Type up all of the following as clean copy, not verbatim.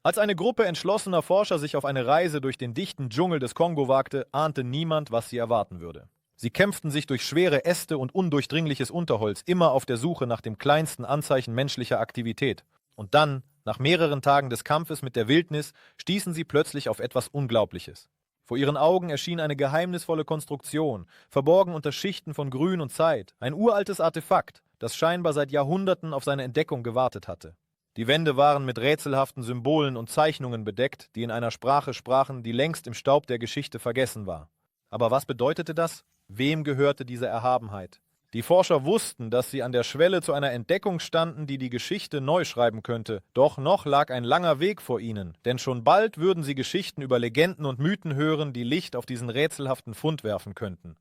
Als eine Gruppe entschlossener Forscher sich auf eine Reise durch den dichten Dschungel des Kongo wagte, ahnte niemand, was sie erwarten würde. Sie kämpften sich durch schwere Äste und undurchdringliches Unterholz, immer auf der Suche nach dem kleinsten Anzeichen menschlicher Aktivität. Und dann, nach mehreren Tagen des Kampfes mit der Wildnis, stießen sie plötzlich auf etwas Unglaubliches. Vor ihren Augen erschien eine geheimnisvolle Konstruktion, verborgen unter Schichten von Grün und Zeit, ein uraltes Artefakt, das scheinbar seit Jahrhunderten auf seine Entdeckung gewartet hatte. Die Wände waren mit rätselhaften Symbolen und Zeichnungen bedeckt, die in einer Sprache sprachen, die längst im Staub der Geschichte vergessen war. Aber was bedeutete das? Wem gehörte diese Erhabenheit? Die Forscher wussten, dass sie an der Schwelle zu einer Entdeckung standen, die die Geschichte neu schreiben könnte. Doch noch lag ein langer Weg vor ihnen, denn schon bald würden sie Geschichten über Legenden und Mythen hören, die Licht auf diesen rätselhaften Fund werfen könnten.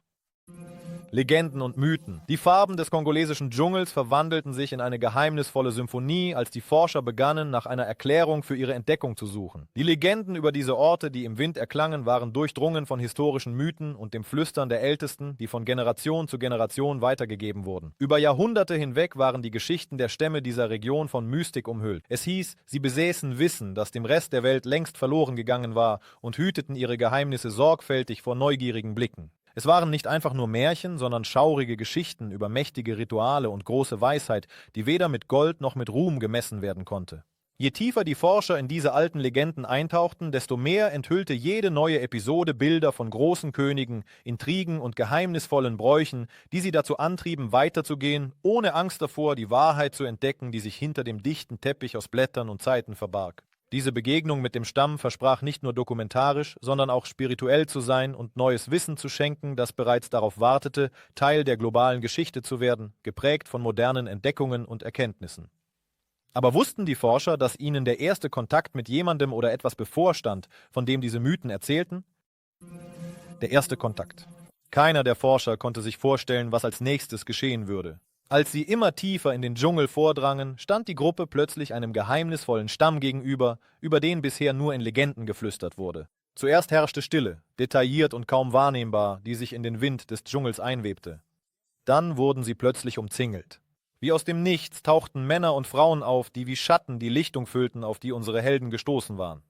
Legenden und Mythen. Die Farben des kongolesischen Dschungels verwandelten sich in eine geheimnisvolle Symphonie, als die Forscher begannen, nach einer Erklärung für ihre Entdeckung zu suchen. Die Legenden über diese Orte, die im Wind erklangen, waren durchdrungen von historischen Mythen und dem Flüstern der Ältesten, die von Generation zu Generation weitergegeben wurden. Über Jahrhunderte hinweg waren die Geschichten der Stämme dieser Region von Mystik umhüllt. Es hieß, sie besäßen Wissen, das dem Rest der Welt längst verloren gegangen war, und hüteten ihre Geheimnisse sorgfältig vor neugierigen Blicken. Es waren nicht einfach nur Märchen, sondern schaurige Geschichten über mächtige Rituale und große Weisheit, die weder mit Gold noch mit Ruhm gemessen werden konnte. Je tiefer die Forscher in diese alten Legenden eintauchten, desto mehr enthüllte jede neue Episode Bilder von großen Königen, Intrigen und geheimnisvollen Bräuchen, die sie dazu antrieben, weiterzugehen, ohne Angst davor, die Wahrheit zu entdecken, die sich hinter dem dichten Teppich aus Blättern und Zeiten verbarg. Diese Begegnung mit dem Stamm versprach nicht nur dokumentarisch, sondern auch spirituell zu sein und neues Wissen zu schenken, das bereits darauf wartete, Teil der globalen Geschichte zu werden, geprägt von modernen Entdeckungen und Erkenntnissen. Aber wussten die Forscher, dass ihnen der erste Kontakt mit jemandem oder etwas bevorstand, von dem diese Mythen erzählten? Der erste Kontakt. Keiner der Forscher konnte sich vorstellen, was als nächstes geschehen würde. Als sie immer tiefer in den Dschungel vordrangen, stand die Gruppe plötzlich einem geheimnisvollen Stamm gegenüber, über den bisher nur in Legenden geflüstert wurde. Zuerst herrschte Stille, detailliert und kaum wahrnehmbar, die sich in den Wind des Dschungels einwebte. Dann wurden sie plötzlich umzingelt. Wie aus dem Nichts tauchten Männer und Frauen auf, die wie Schatten die Lichtung füllten, auf die unsere Helden gestoßen waren.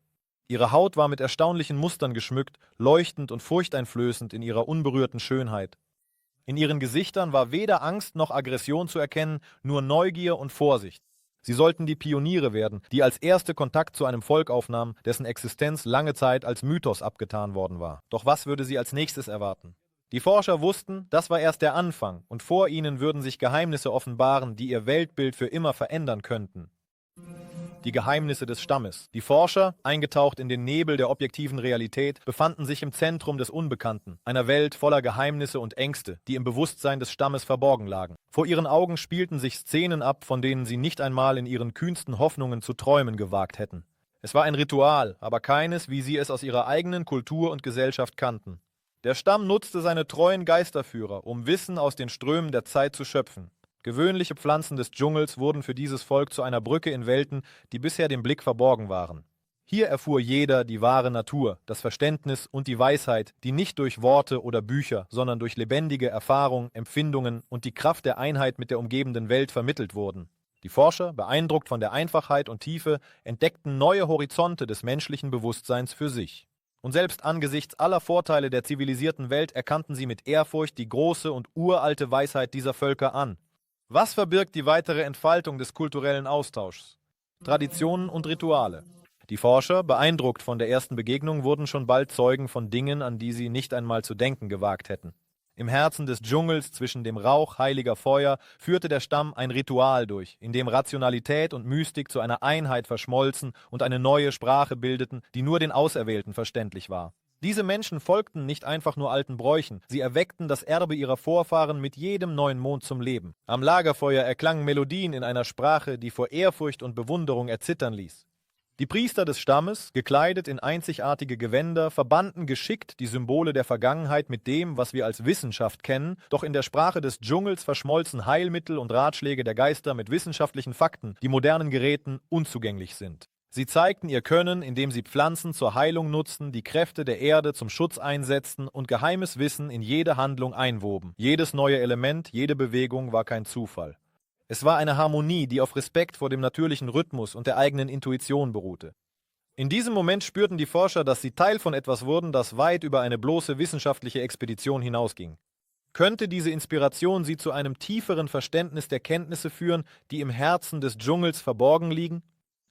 Ihre Haut war mit erstaunlichen Mustern geschmückt, leuchtend und furchteinflößend in ihrer unberührten Schönheit. In ihren Gesichtern war weder Angst noch Aggression zu erkennen, nur Neugier und Vorsicht. Sie sollten die Pioniere werden, die als erste Kontakt zu einem Volk aufnahmen, dessen Existenz lange Zeit als Mythos abgetan worden war. Doch was würde sie als nächstes erwarten? Die Forscher wussten, das war erst der Anfang, und vor ihnen würden sich Geheimnisse offenbaren, die ihr Weltbild für immer verändern könnten. Die Geheimnisse des Stammes. Die Forscher, eingetaucht in den Nebel der objektiven Realität, befanden sich im Zentrum des Unbekannten, einer Welt voller Geheimnisse und Ängste, die im Bewusstsein des Stammes verborgen lagen. Vor ihren Augen spielten sich Szenen ab, von denen sie nicht einmal in ihren kühnsten Hoffnungen zu träumen gewagt hätten. Es war ein Ritual, aber keines, wie sie es aus ihrer eigenen Kultur und Gesellschaft kannten. Der Stamm nutzte seine treuen Geisterführer, um Wissen aus den Strömen der Zeit zu schöpfen. Gewöhnliche Pflanzen des Dschungels wurden für dieses Volk zu einer Brücke in Welten, die bisher dem Blick verborgen waren. Hier erfuhr jeder die wahre Natur, das Verständnis und die Weisheit, die nicht durch Worte oder Bücher, sondern durch lebendige Erfahrung, Empfindungen und die Kraft der Einheit mit der umgebenden Welt vermittelt wurden. Die Forscher, beeindruckt von der Einfachheit und Tiefe, entdeckten neue Horizonte des menschlichen Bewusstseins für sich. Und selbst angesichts aller Vorteile der zivilisierten Welt erkannten sie mit Ehrfurcht die große und uralte Weisheit dieser Völker an. Was verbirgt die weitere Entfaltung des kulturellen Austauschs? Traditionen und Rituale. Die Forscher, beeindruckt von der ersten Begegnung, wurden schon bald Zeugen von Dingen, an die sie nicht einmal zu denken gewagt hätten. Im Herzen des Dschungels zwischen dem Rauch heiliger Feuer führte der Stamm ein Ritual durch, in dem Rationalität und Mystik zu einer Einheit verschmolzen und eine neue Sprache bildeten, die nur den Auserwählten verständlich war. Diese Menschen folgten nicht einfach nur alten Bräuchen, sie erweckten das Erbe ihrer Vorfahren mit jedem neuen Mond zum Leben. Am Lagerfeuer erklangen Melodien in einer Sprache, die vor Ehrfurcht und Bewunderung erzittern ließ. Die Priester des Stammes, gekleidet in einzigartige Gewänder, verbanden geschickt die Symbole der Vergangenheit mit dem, was wir als Wissenschaft kennen, doch in der Sprache des Dschungels verschmolzen Heilmittel und Ratschläge der Geister mit wissenschaftlichen Fakten, die modernen Geräten unzugänglich sind. Sie zeigten ihr Können, indem sie Pflanzen zur Heilung nutzten, die Kräfte der Erde zum Schutz einsetzten und geheimes Wissen in jede Handlung einwoben. Jedes neue Element, jede Bewegung war kein Zufall. Es war eine Harmonie, die auf Respekt vor dem natürlichen Rhythmus und der eigenen Intuition beruhte. In diesem Moment spürten die Forscher, dass sie Teil von etwas wurden, das weit über eine bloße wissenschaftliche Expedition hinausging. Könnte diese Inspiration sie zu einem tieferen Verständnis der Kenntnisse führen, die im Herzen des Dschungels verborgen liegen?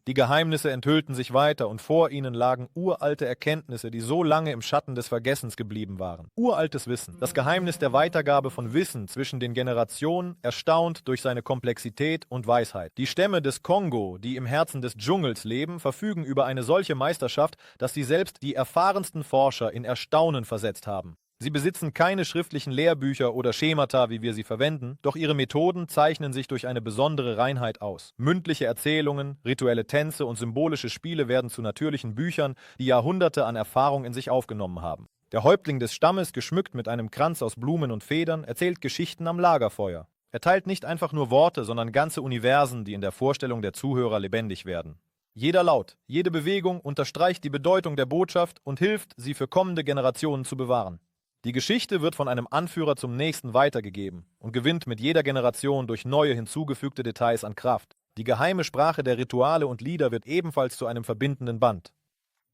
Die Geheimnisse enthüllten sich weiter und vor ihnen lagen uralte Erkenntnisse, die so lange im Schatten des Vergessens geblieben waren. Uraltes Wissen, das Geheimnis der Weitergabe von Wissen zwischen den Generationen, erstaunt durch seine Komplexität und Weisheit. Die Stämme des Kongo, die im Herzen des Dschungels leben, verfügen über eine solche Meisterschaft, dass sie selbst die erfahrensten Forscher in Erstaunen versetzt haben. Sie besitzen keine schriftlichen Lehrbücher oder Schemata, wie wir sie verwenden, doch ihre Methoden zeichnen sich durch eine besondere Reinheit aus. Mündliche Erzählungen, rituelle Tänze und symbolische Spiele werden zu natürlichen Büchern, die Jahrhunderte an Erfahrung in sich aufgenommen haben. Der Häuptling des Stammes, geschmückt mit einem Kranz aus Blumen und Federn, erzählt Geschichten am Lagerfeuer. Er teilt nicht einfach nur Worte, sondern ganze Universen, die in der Vorstellung der Zuhörer lebendig werden. Jeder Laut, jede Bewegung unterstreicht die Bedeutung der Botschaft und hilft, sie für kommende Generationen zu bewahren. Die Geschichte wird von einem Anführer zum nächsten weitergegeben und gewinnt mit jeder Generation durch neue hinzugefügte Details an Kraft. Die geheime Sprache der Rituale und Lieder wird ebenfalls zu einem verbindenden Band.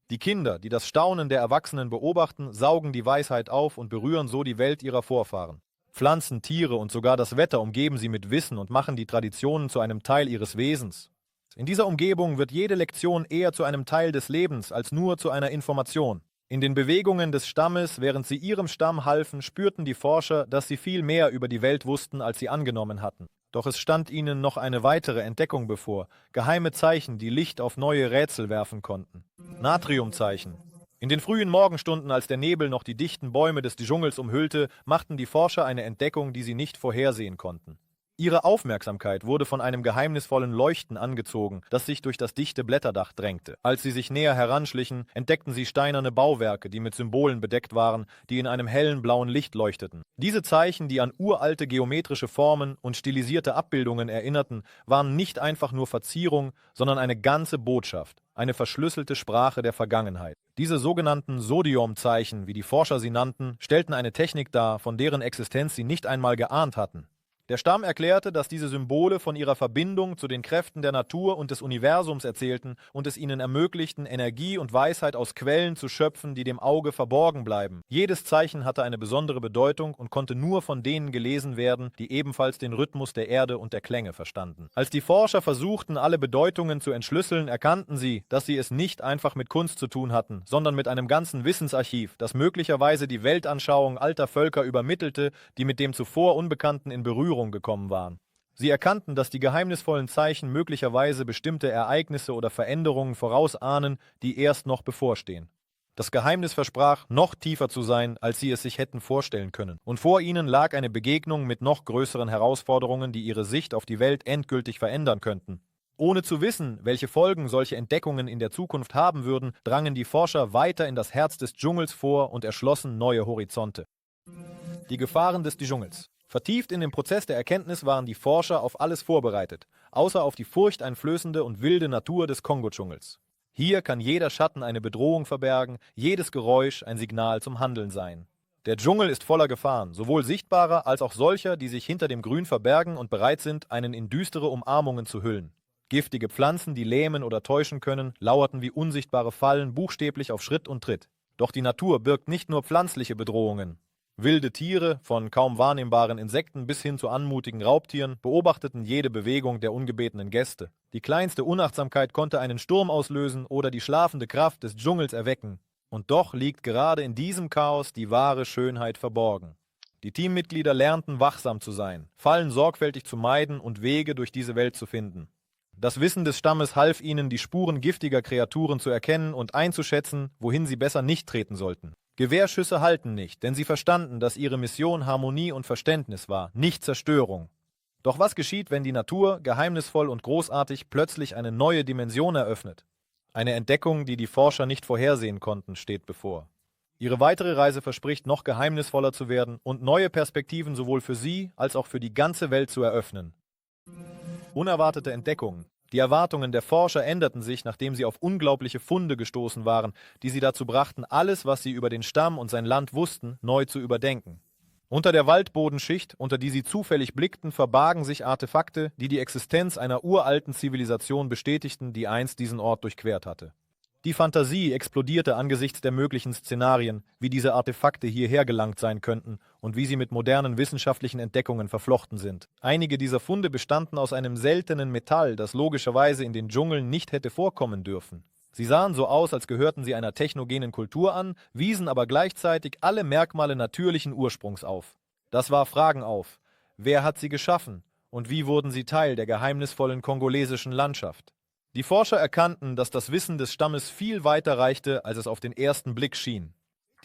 Die Kinder, die das Staunen der Erwachsenen beobachten, saugen die Weisheit auf und berühren so die Welt ihrer Vorfahren. Pflanzen, Tiere und sogar das Wetter umgeben sie mit Wissen und machen die Traditionen zu einem Teil ihres Wesens. In dieser Umgebung wird jede Lektion eher zu einem Teil des Lebens als nur zu einer Information. In den Bewegungen des Stammes, während sie ihrem Stamm halfen, spürten die Forscher, dass sie viel mehr über die Welt wussten, als sie angenommen hatten. Doch es stand ihnen noch eine weitere Entdeckung bevor, geheime Zeichen, die Licht auf neue Rätsel werfen konnten. Natriumzeichen. In den frühen Morgenstunden, als der Nebel noch die dichten Bäume des Dschungels umhüllte, machten die Forscher eine Entdeckung, die sie nicht vorhersehen konnten. Ihre Aufmerksamkeit wurde von einem geheimnisvollen Leuchten angezogen, das sich durch das dichte Blätterdach drängte. Als sie sich näher heranschlichen, entdeckten sie steinerne Bauwerke, die mit Symbolen bedeckt waren, die in einem hellen blauen Licht leuchteten. Diese Zeichen, die an uralte geometrische Formen und stilisierte Abbildungen erinnerten, waren nicht einfach nur Verzierung, sondern eine ganze Botschaft, eine verschlüsselte Sprache der Vergangenheit. Diese sogenannten Sodium-Zeichen, wie die Forscher sie nannten, stellten eine Technik dar, von deren Existenz sie nicht einmal geahnt hatten. Der Stamm erklärte, dass diese Symbole von ihrer Verbindung zu den Kräften der Natur und des Universums erzählten und es ihnen ermöglichten, Energie und Weisheit aus Quellen zu schöpfen, die dem Auge verborgen bleiben. Jedes Zeichen hatte eine besondere Bedeutung und konnte nur von denen gelesen werden, die ebenfalls den Rhythmus der Erde und der Klänge verstanden. Als die Forscher versuchten, alle Bedeutungen zu entschlüsseln, erkannten sie, dass sie es nicht einfach mit Kunst zu tun hatten, sondern mit einem ganzen Wissensarchiv, das möglicherweise die Weltanschauung alter Völker übermittelte, die mit dem zuvor Unbekannten in Berührung gekommen waren. Sie erkannten, dass die geheimnisvollen Zeichen möglicherweise bestimmte Ereignisse oder Veränderungen vorausahnen, die erst noch bevorstehen. Das Geheimnis versprach, noch tiefer zu sein, als sie es sich hätten vorstellen können. Und vor ihnen lag eine Begegnung mit noch größeren Herausforderungen, die ihre Sicht auf die Welt endgültig verändern könnten. Ohne zu wissen, welche Folgen solche Entdeckungen in der Zukunft haben würden, drangen die Forscher weiter in das Herz des Dschungels vor und erschlossen neue Horizonte. Die Gefahren des Dschungels. Vertieft in den Prozess der Erkenntnis waren die Forscher auf alles vorbereitet, außer auf die furchteinflößende und wilde Natur des Kongo-Dschungels. Hier kann jeder Schatten eine Bedrohung verbergen, jedes Geräusch ein Signal zum Handeln sein. Der Dschungel ist voller Gefahren, sowohl sichtbarer als auch solcher, die sich hinter dem Grün verbergen und bereit sind, einen in düstere Umarmungen zu hüllen. Giftige Pflanzen, die lähmen oder täuschen können, lauerten wie unsichtbare Fallen buchstäblich auf Schritt und Tritt. Doch die Natur birgt nicht nur pflanzliche Bedrohungen. Wilde Tiere, von kaum wahrnehmbaren Insekten bis hin zu anmutigen Raubtieren, beobachteten jede Bewegung der ungebetenen Gäste. Die kleinste Unachtsamkeit konnte einen Sturm auslösen oder die schlafende Kraft des Dschungels erwecken. Und doch liegt gerade in diesem Chaos die wahre Schönheit verborgen. Die Teammitglieder lernten, wachsam zu sein, Fallen sorgfältig zu meiden und Wege durch diese Welt zu finden. Das Wissen des Stammes half ihnen, die Spuren giftiger Kreaturen zu erkennen und einzuschätzen, wohin sie besser nicht treten sollten. Gewehrschüsse halten nicht, denn sie verstanden, dass ihre Mission Harmonie und Verständnis war, nicht Zerstörung. Doch was geschieht, wenn die Natur, geheimnisvoll und großartig, plötzlich eine neue Dimension eröffnet? Eine Entdeckung, die die Forscher nicht vorhersehen konnten, steht bevor. Ihre weitere Reise verspricht, noch geheimnisvoller zu werden und neue Perspektiven sowohl für sie als auch für die ganze Welt zu eröffnen. Unerwartete Entdeckungen. Die Erwartungen der Forscher änderten sich, nachdem sie auf unglaubliche Funde gestoßen waren, die sie dazu brachten, alles, was sie über den Stamm und sein Land wussten, neu zu überdenken. Unter der Waldbodenschicht, unter die sie zufällig blickten, verbargen sich Artefakte, die die Existenz einer uralten Zivilisation bestätigten, die einst diesen Ort durchquert hatte. Die Fantasie explodierte angesichts der möglichen Szenarien, wie diese Artefakte hierher gelangt sein könnten und wie sie mit modernen wissenschaftlichen Entdeckungen verflochten sind. Einige dieser Funde bestanden aus einem seltenen Metall, das logischerweise in den Dschungeln nicht hätte vorkommen dürfen. Sie sahen so aus, als gehörten sie einer technogenen Kultur an, wiesen aber gleichzeitig alle Merkmale natürlichen Ursprungs auf. Das warf Fragen auf. Wer hat sie geschaffen? Und wie wurden sie Teil der geheimnisvollen kongolesischen Landschaft? Die Forscher erkannten, dass das Wissen des Stammes viel weiter reichte, als es auf den ersten Blick schien.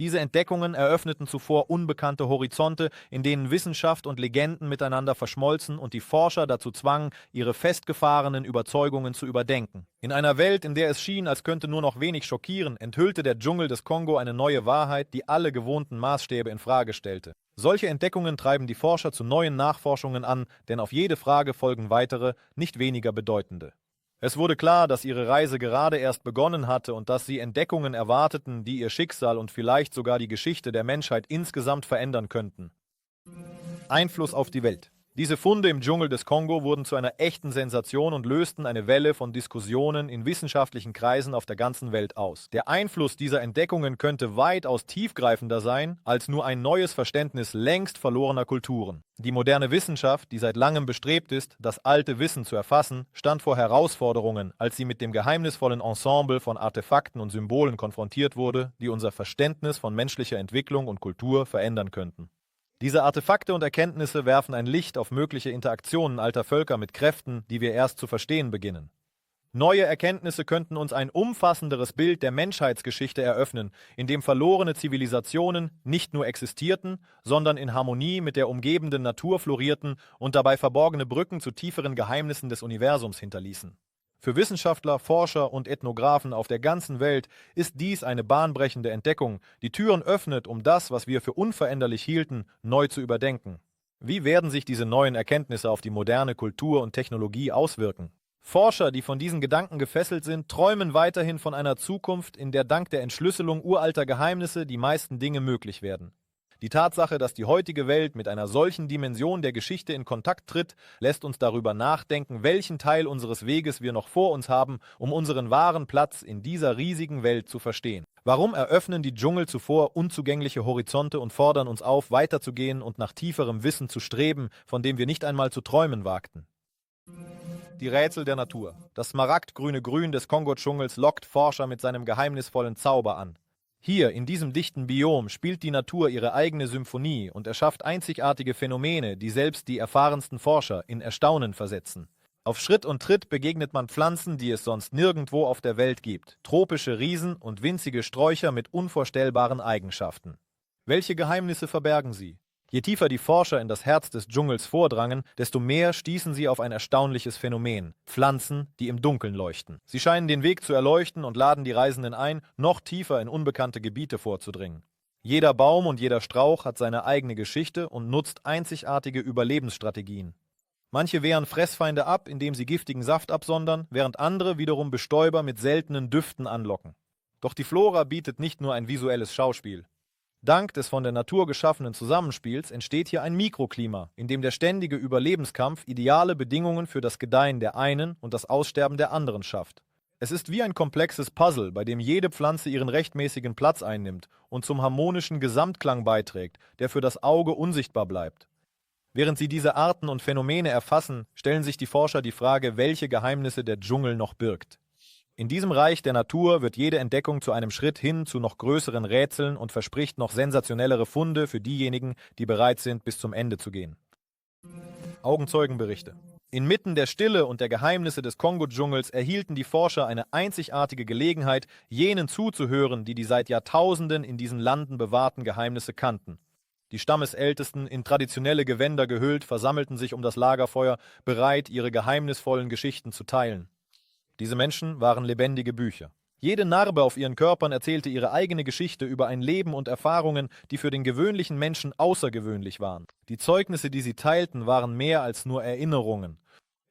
Diese Entdeckungen eröffneten zuvor unbekannte Horizonte, in denen Wissenschaft und Legenden miteinander verschmolzen und die Forscher dazu zwangen, ihre festgefahrenen Überzeugungen zu überdenken. In einer Welt, in der es schien, als könnte nur noch wenig schockieren, enthüllte der Dschungel des Kongo eine neue Wahrheit, die alle gewohnten Maßstäbe in Frage stellte. Solche Entdeckungen treiben die Forscher zu neuen Nachforschungen an, denn auf jede Frage folgen weitere, nicht weniger bedeutende. Es wurde klar, dass ihre Reise gerade erst begonnen hatte und dass sie Entdeckungen erwarteten, die ihr Schicksal und vielleicht sogar die Geschichte der Menschheit insgesamt verändern könnten. Einfluss auf die Welt. Diese Funde im Dschungel des Kongo wurden zu einer echten Sensation und lösten eine Welle von Diskussionen in wissenschaftlichen Kreisen auf der ganzen Welt aus. Der Einfluss dieser Entdeckungen könnte weitaus tiefgreifender sein, als nur ein neues Verständnis längst verlorener Kulturen. Die moderne Wissenschaft, die seit langem bestrebt ist, das alte Wissen zu erfassen, stand vor Herausforderungen, als sie mit dem geheimnisvollen Ensemble von Artefakten und Symbolen konfrontiert wurde, die unser Verständnis von menschlicher Entwicklung und Kultur verändern könnten. Diese Artefakte und Erkenntnisse werfen ein Licht auf mögliche Interaktionen alter Völker mit Kräften, die wir erst zu verstehen beginnen. Neue Erkenntnisse könnten uns ein umfassenderes Bild der Menschheitsgeschichte eröffnen, in dem verlorene Zivilisationen nicht nur existierten, sondern in Harmonie mit der umgebenden Natur florierten und dabei verborgene Brücken zu tieferen Geheimnissen des Universums hinterließen. Für Wissenschaftler, Forscher und Ethnographen auf der ganzen Welt ist dies eine bahnbrechende Entdeckung, die Türen öffnet, um das, was wir für unveränderlich hielten, neu zu überdenken. Wie werden sich diese neuen Erkenntnisse auf die moderne Kultur und Technologie auswirken? Forscher, die von diesen Gedanken gefesselt sind, träumen weiterhin von einer Zukunft, in der dank der Entschlüsselung uralter Geheimnisse die meisten Dinge möglich werden. Die Tatsache, dass die heutige Welt mit einer solchen Dimension der Geschichte in Kontakt tritt, lässt uns darüber nachdenken, welchen Teil unseres Weges wir noch vor uns haben, um unseren wahren Platz in dieser riesigen Welt zu verstehen. Warum eröffnen die Dschungel zuvor unzugängliche Horizonte und fordern uns auf, weiterzugehen und nach tieferem Wissen zu streben, von dem wir nicht einmal zu träumen wagten? Die Rätsel der Natur. Das smaragdgrüne Grün des Kongo-Dschungels lockt Forscher mit seinem geheimnisvollen Zauber an. Hier, in diesem dichten Biom, spielt die Natur ihre eigene Symphonie und erschafft einzigartige Phänomene, die selbst die erfahrensten Forscher in Erstaunen versetzen. Auf Schritt und Tritt begegnet man Pflanzen, die es sonst nirgendwo auf der Welt gibt. Tropische Riesen und winzige Sträucher mit unvorstellbaren Eigenschaften. Welche Geheimnisse verbergen sie? Je tiefer die Forscher in das Herz des Dschungels vordrangen, desto mehr stießen sie auf ein erstaunliches Phänomen: Pflanzen, die im Dunkeln leuchten. Sie scheinen den Weg zu erleuchten und laden die Reisenden ein, noch tiefer in unbekannte Gebiete vorzudringen. Jeder Baum und jeder Strauch hat seine eigene Geschichte und nutzt einzigartige Überlebensstrategien. Manche wehren Fressfeinde ab, indem sie giftigen Saft absondern, während andere wiederum Bestäuber mit seltenen Düften anlocken. Doch die Flora bietet nicht nur ein visuelles Schauspiel. Dank des von der Natur geschaffenen Zusammenspiels entsteht hier ein Mikroklima, in dem der ständige Überlebenskampf ideale Bedingungen für das Gedeihen der einen und das Aussterben der anderen schafft. Es ist wie ein komplexes Puzzle, bei dem jede Pflanze ihren rechtmäßigen Platz einnimmt und zum harmonischen Gesamtklang beiträgt, der für das Auge unsichtbar bleibt. Während sie diese Arten und Phänomene erfassen, stellen sich die Forscher die Frage, welche Geheimnisse der Dschungel noch birgt. In diesem Reich der Natur wird jede Entdeckung zu einem Schritt hin zu noch größeren Rätseln und verspricht noch sensationellere Funde für diejenigen, die bereit sind, bis zum Ende zu gehen. Augenzeugenberichte. Inmitten der Stille und der Geheimnisse des Kongo-Dschungels erhielten die Forscher eine einzigartige Gelegenheit, jenen zuzuhören, die seit Jahrtausenden in diesen Landen bewahrten Geheimnisse kannten. Die Stammesältesten, in traditionelle Gewänder gehüllt, versammelten sich um das Lagerfeuer, bereit, ihre geheimnisvollen Geschichten zu teilen. Diese Menschen waren lebendige Bücher. Jede Narbe auf ihren Körpern erzählte ihre eigene Geschichte über ein Leben und Erfahrungen, die für den gewöhnlichen Menschen außergewöhnlich waren. Die Zeugnisse, die sie teilten, waren mehr als nur Erinnerungen.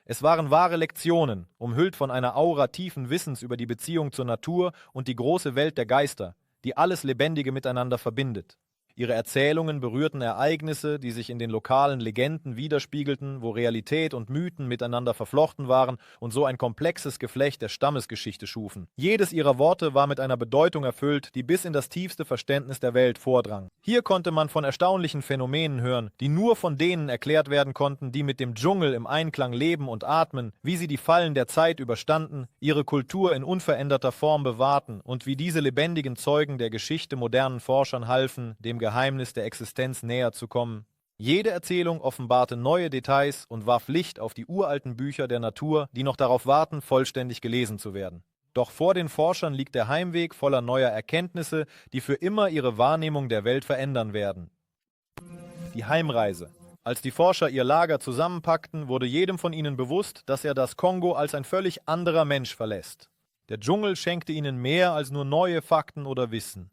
Es waren wahre Lektionen, umhüllt von einer Aura tiefen Wissens über die Beziehung zur Natur und die große Welt der Geister, die alles Lebendige miteinander verbindet. Ihre Erzählungen berührten Ereignisse, die sich in den lokalen Legenden widerspiegelten, wo Realität und Mythen miteinander verflochten waren und so ein komplexes Geflecht der Stammesgeschichte schufen. Jedes ihrer Worte war mit einer Bedeutung erfüllt, die bis in das tiefste Verständnis der Welt vordrang. Hier konnte man von erstaunlichen Phänomenen hören, die nur von denen erklärt werden konnten, die mit dem Dschungel im Einklang leben und atmen, wie sie die Fallen der Zeit überstanden, ihre Kultur in unveränderter Form bewahrten und wie diese lebendigen Zeugen der Geschichte modernen Forschern halfen, dem Geheimnis der Existenz näher zu kommen. Jede Erzählung offenbarte neue Details und warf Licht auf die uralten Bücher der Natur, die noch darauf warten, vollständig gelesen zu werden. Doch vor den Forschern liegt der Heimweg voller neuer Erkenntnisse, die für immer ihre Wahrnehmung der Welt verändern werden. Die Heimreise. Als die Forscher ihr Lager zusammenpackten, wurde jedem von ihnen bewusst, dass er das Kongo als ein völlig anderer Mensch verlässt. Der Dschungel schenkte ihnen mehr als nur neue Fakten oder Wissen.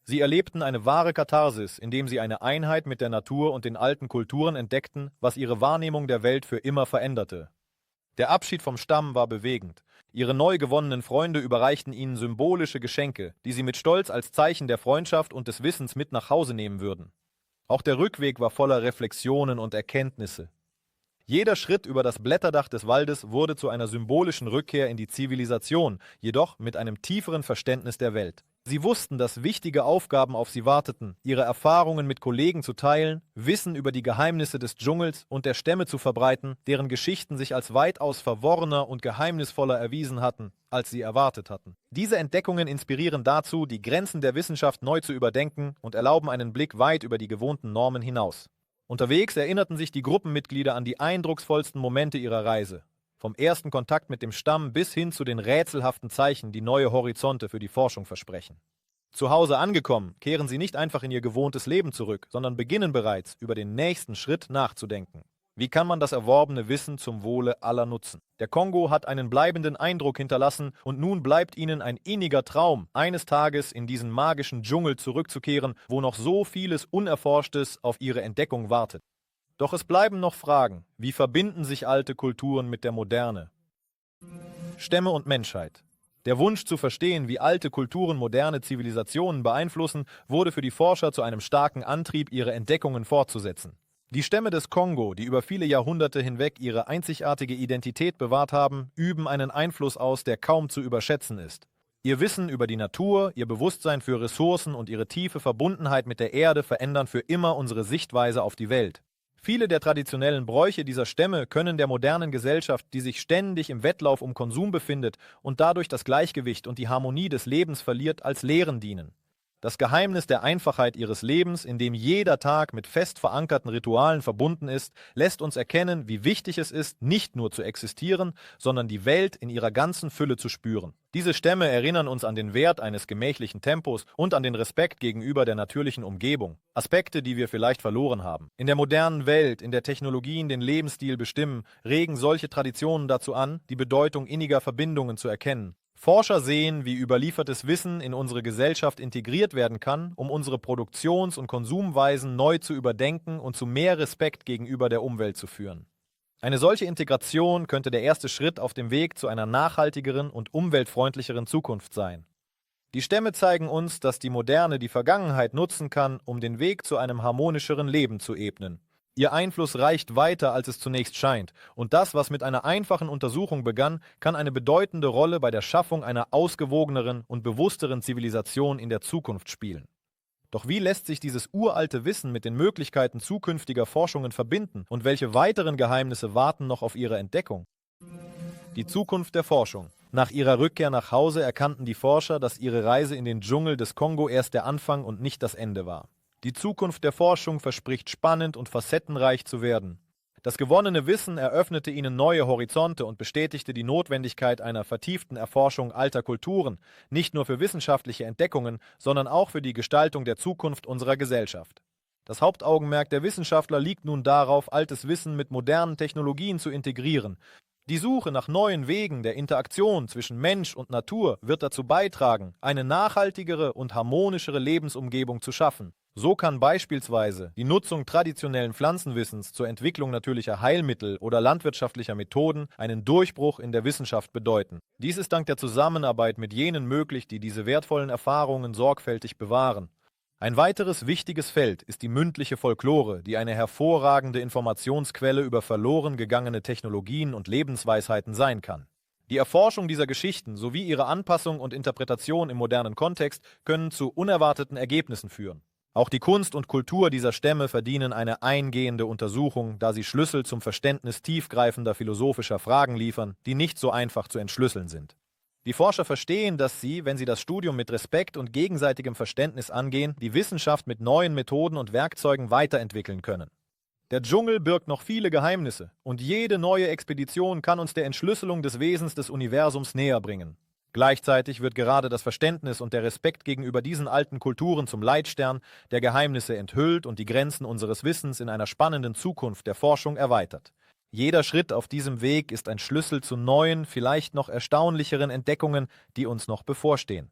Sie erlebten eine wahre Katharsis, indem sie eine Einheit mit der Natur und den alten Kulturen entdeckten, was ihre Wahrnehmung der Welt für immer veränderte. Der Abschied vom Stamm war bewegend. Ihre neu gewonnenen Freunde überreichten ihnen symbolische Geschenke, die sie mit Stolz als Zeichen der Freundschaft und des Wissens mit nach Hause nehmen würden. Auch der Rückweg war voller Reflexionen und Erkenntnisse. Jeder Schritt über das Blätterdach des Waldes wurde zu einer symbolischen Rückkehr in die Zivilisation, jedoch mit einem tieferen Verständnis der Welt. Sie wussten, dass wichtige Aufgaben auf sie warteten, ihre Erfahrungen mit Kollegen zu teilen, Wissen über die Geheimnisse des Dschungels und der Stämme zu verbreiten, deren Geschichten sich als weitaus verworrener und geheimnisvoller erwiesen hatten, als sie erwartet hatten. Diese Entdeckungen inspirieren dazu, die Grenzen der Wissenschaft neu zu überdenken und erlauben einen Blick weit über die gewohnten Normen hinaus. Unterwegs erinnerten sich die Gruppenmitglieder an die eindrucksvollsten Momente ihrer Reise. Vom ersten Kontakt mit dem Stamm bis hin zu den rätselhaften Zeichen, die neue Horizonte für die Forschung versprechen. Zu Hause angekommen, kehren sie nicht einfach in ihr gewohntes Leben zurück, sondern beginnen bereits, über den nächsten Schritt nachzudenken. Wie kann man das erworbene Wissen zum Wohle aller nutzen? Der Kongo hat einen bleibenden Eindruck hinterlassen und nun bleibt ihnen ein inniger Traum, eines Tages in diesen magischen Dschungel zurückzukehren, wo noch so vieles Unerforschtes auf ihre Entdeckung wartet. Doch es bleiben noch Fragen. Wie verbinden sich alte Kulturen mit der Moderne? Stämme und Menschheit. Der Wunsch zu verstehen, wie alte Kulturen moderne Zivilisationen beeinflussen, wurde für die Forscher zu einem starken Antrieb, ihre Entdeckungen fortzusetzen. Die Stämme des Kongo, die über viele Jahrhunderte hinweg ihre einzigartige Identität bewahrt haben, üben einen Einfluss aus, der kaum zu überschätzen ist. Ihr Wissen über die Natur, ihr Bewusstsein für Ressourcen und ihre tiefe Verbundenheit mit der Erde verändern für immer unsere Sichtweise auf die Welt. Viele der traditionellen Bräuche dieser Stämme können der modernen Gesellschaft, die sich ständig im Wettlauf um Konsum befindet und dadurch das Gleichgewicht und die Harmonie des Lebens verliert, als Lehren dienen. Das Geheimnis der Einfachheit ihres Lebens, in dem jeder Tag mit fest verankerten Ritualen verbunden ist, lässt uns erkennen, wie wichtig es ist, nicht nur zu existieren, sondern die Welt in ihrer ganzen Fülle zu spüren. Diese Stämme erinnern uns an den Wert eines gemächlichen Tempos und an den Respekt gegenüber der natürlichen Umgebung. Aspekte, die wir vielleicht verloren haben. In der modernen Welt, in der Technologien den Lebensstil bestimmen, regen solche Traditionen dazu an, die Bedeutung inniger Verbindungen zu erkennen. Forscher sehen, wie überliefertes Wissen in unsere Gesellschaft integriert werden kann, um unsere Produktions- und Konsumweisen neu zu überdenken und zu mehr Respekt gegenüber der Umwelt zu führen. Eine solche Integration könnte der erste Schritt auf dem Weg zu einer nachhaltigeren und umweltfreundlicheren Zukunft sein. Die Stämme zeigen uns, dass die Moderne die Vergangenheit nutzen kann, um den Weg zu einem harmonischeren Leben zu ebnen. Ihr Einfluss reicht weiter, als es zunächst scheint, und das, was mit einer einfachen Untersuchung begann, kann eine bedeutende Rolle bei der Schaffung einer ausgewogeneren und bewussteren Zivilisation in der Zukunft spielen. Doch wie lässt sich dieses uralte Wissen mit den Möglichkeiten zukünftiger Forschungen verbinden und welche weiteren Geheimnisse warten noch auf ihre Entdeckung? Die Zukunft der Forschung. Nach ihrer Rückkehr nach Hause erkannten die Forscher, dass ihre Reise in den Dschungel des Kongo erst der Anfang und nicht das Ende war. Die Zukunft der Forschung verspricht spannend und facettenreich zu werden. Das gewonnene Wissen eröffnete ihnen neue Horizonte und bestätigte die Notwendigkeit einer vertieften Erforschung alter Kulturen, nicht nur für wissenschaftliche Entdeckungen, sondern auch für die Gestaltung der Zukunft unserer Gesellschaft. Das Hauptaugenmerk der Wissenschaftler liegt nun darauf, altes Wissen mit modernen Technologien zu integrieren. Die Suche nach neuen Wegen der Interaktion zwischen Mensch und Natur wird dazu beitragen, eine nachhaltigere und harmonischere Lebensumgebung zu schaffen. So kann beispielsweise die Nutzung traditionellen Pflanzenwissens zur Entwicklung natürlicher Heilmittel oder landwirtschaftlicher Methoden einen Durchbruch in der Wissenschaft bedeuten. Dies ist dank der Zusammenarbeit mit jenen möglich, die diese wertvollen Erfahrungen sorgfältig bewahren. Ein weiteres wichtiges Feld ist die mündliche Folklore, die eine hervorragende Informationsquelle über verloren gegangene Technologien und Lebensweisheiten sein kann. Die Erforschung dieser Geschichten sowie ihre Anpassung und Interpretation im modernen Kontext können zu unerwarteten Ergebnissen führen. Auch die Kunst und Kultur dieser Stämme verdienen eine eingehende Untersuchung, da sie Schlüssel zum Verständnis tiefgreifender philosophischer Fragen liefern, die nicht so einfach zu entschlüsseln sind. Die Forscher verstehen, dass sie, wenn sie das Studium mit Respekt und gegenseitigem Verständnis angehen, die Wissenschaft mit neuen Methoden und Werkzeugen weiterentwickeln können. Der Dschungel birgt noch viele Geheimnisse, und jede neue Expedition kann uns der Entschlüsselung des Wesens des Universums näher bringen. Gleichzeitig wird gerade das Verständnis und der Respekt gegenüber diesen alten Kulturen zum Leitstern, der Geheimnisse enthüllt und die Grenzen unseres Wissens in einer spannenden Zukunft der Forschung erweitert. Jeder Schritt auf diesem Weg ist ein Schlüssel zu neuen, vielleicht noch erstaunlicheren Entdeckungen, die uns noch bevorstehen.